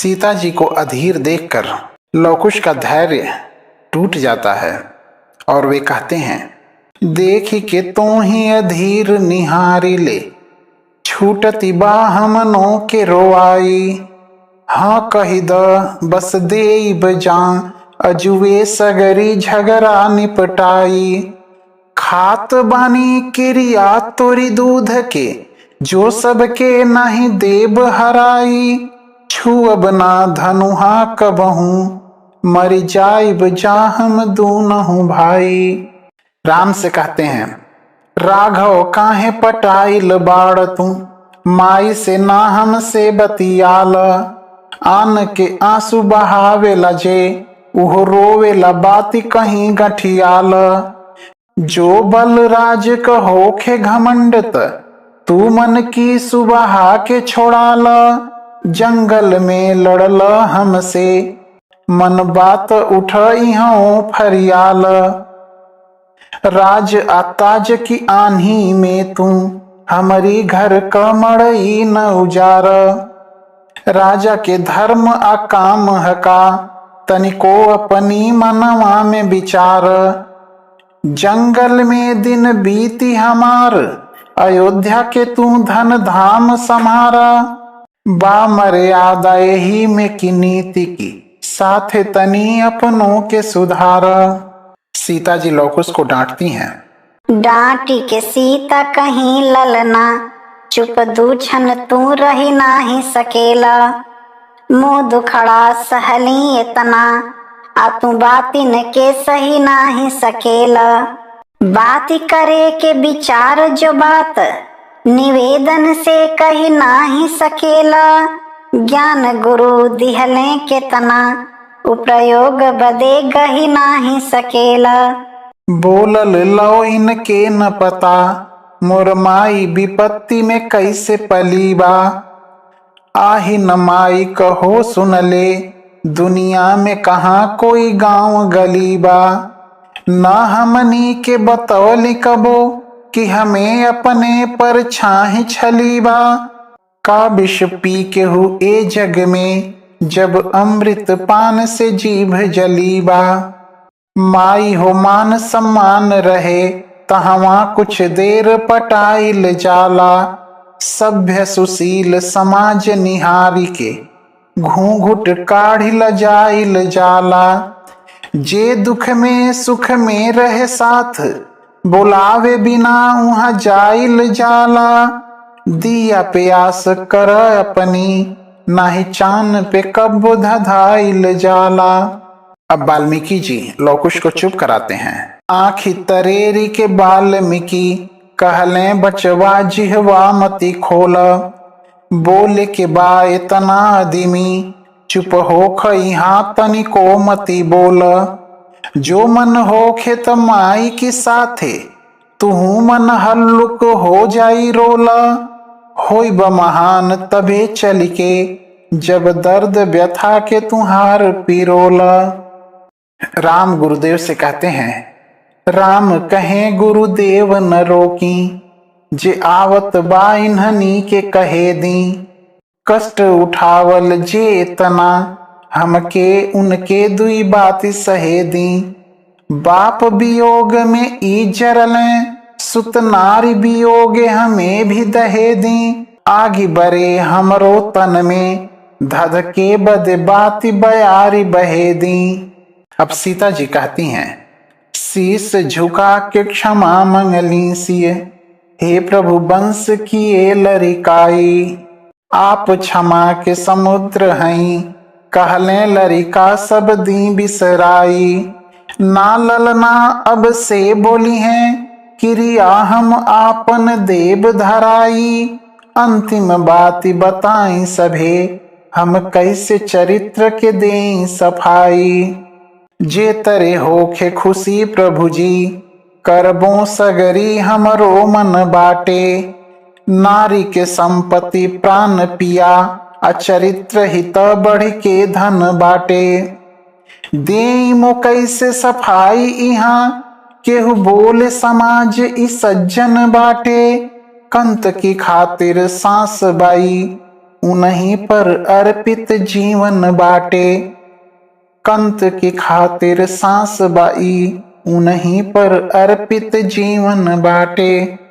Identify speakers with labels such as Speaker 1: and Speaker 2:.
Speaker 1: सीता जी को अधीर देखकर लवकुश का धैर्य टूट जाता है और वे कहते हैं, देखी के तो ही अधीर निहारी ले, छूटती बाहमनों के रोआई। हाँ कही द बस देब जां, अजुए सगरी झगड़ा निपटाई। खात बानी किरिया तोरी दूध के, जो सबके नहीं देब हराई। छुअब ना धनुहा कबहू, मर जाइब जा हम दूनहु भाई। राम से कहते हैं, राघव काहे पटाइल बाड़ तू, माई से ना हमसे बतियाल। आन के आंसू बहावे लजे, उहो रोवे ला बाती कहीं गठियाल। जो बलराज कहोखे घमंडत, तू मन की सुबहा के छोड़ाल। जंगल में लड़ल हमसे, मन बात उठ इहों फरियाल। राज आताज की आन्ही में तू, हमारी घर का मड़ई न उजार। राजा के धर्म अकाम हका, तनिको अपनी मनवा में विचार। जंगल में दिन बीती हमार, अयोध्या के तू धन धाम समारा। बा मर्यादा ही में की नीति की, साथे तनी अपनों के सुधारा। सीता जी लवकुश को डांटती हैं,
Speaker 2: डांटी के सीता कहीं ललना, चुप दूछन तू रही नाही सकेला। मुँह दुखड़ा सहली इतना, आ तू बातिन के सही नाही सकेला। बाती करे के विचार जो बात, निवेदन से कही नाही सकेला। ज्ञान गुरु दिहले के तना, उपयोग बदे गही नाही सकेला।
Speaker 1: बोलल लो इनके न पता, मोर माई विपत्ति में कैसे पलीबा। आही न माई कहो सुन ले, दुनिया में कहाँ कोई गांव गलीबा। न हमनी के बतौली कबो, कि हमें अपने पर छाही छलीबा। का विष पी के हु ए जग में, जब अमृत पान से जीभ जलीबा। माई हो मान सम्मान रहे, तहवा कुछ देर पटाइल जाला। सभ्य सुशील समाज निहारी के, घूंघुट काढ़िल जाइल जाला। जे दुख में सुख में रहे साथ, बुलावे बिना वहाँ जाइल जाला। दिया प्यास कर अपनी, नाही चान पे कब धधाइल जाला। अब वाल्मीकि जी लवकुश को चुप कराते हैं। आँखी तरेरी के वाल्मीकि, कहले बचवा जिहवा मती खोल। बोले के बा इतना आदमी, चुप होख यहाँ तनिको मती बोल। जो मन होखे त माई की साथे, तुहू मन हल्लुक हो जाई रोला। होई ब महान तबे चल के, जब दर्द व्यथा के तुहार पिरोला। राम गुरुदेव से कहते हैं, राम कहे गुरुदेव न रोकी, जे आवत बा इन्हनी के कहे दी। कष्ट उठावल जे इतना, हमके उनके दुई बात सहे दी। बाप वियोग में ई जरलें, सुत नारी वियोगे हमें भी दहे दी। आगी बरे हमरो तन में, धध के बद बाती बयारी बहे दी। अब सीता जी कहती हैं, शीस झुका के क्षमा मंगली सिय, हे प्रभु वंश किए लरिकाई। आप क्षमा के समुद्र हैं, कहले लरिका सब दी बिसराई। ना ललना अब से बोली हैं, क्रिया हम आपन देव धराई। अंतिम बात बताई सभे, हम कैसे चरित्र के दें सफाई। जे तरे होखे खुशी प्रभु जी, करबों सगरी हमरो मन बाटे। नारी के संपत्ति प्राण पिया, अचरित्र हित बढ़ के धन बाटे। देई मो कैसे सफाई इहाँ, केहू बोले समाज ई सज्जन बाटे। कंत की खातिर सांस बाई, उन्हीं पर अर्पित जीवन बाटे। कंत की खातिर सांस बाई, उन्हीं पर अर्पित जीवन बाटे।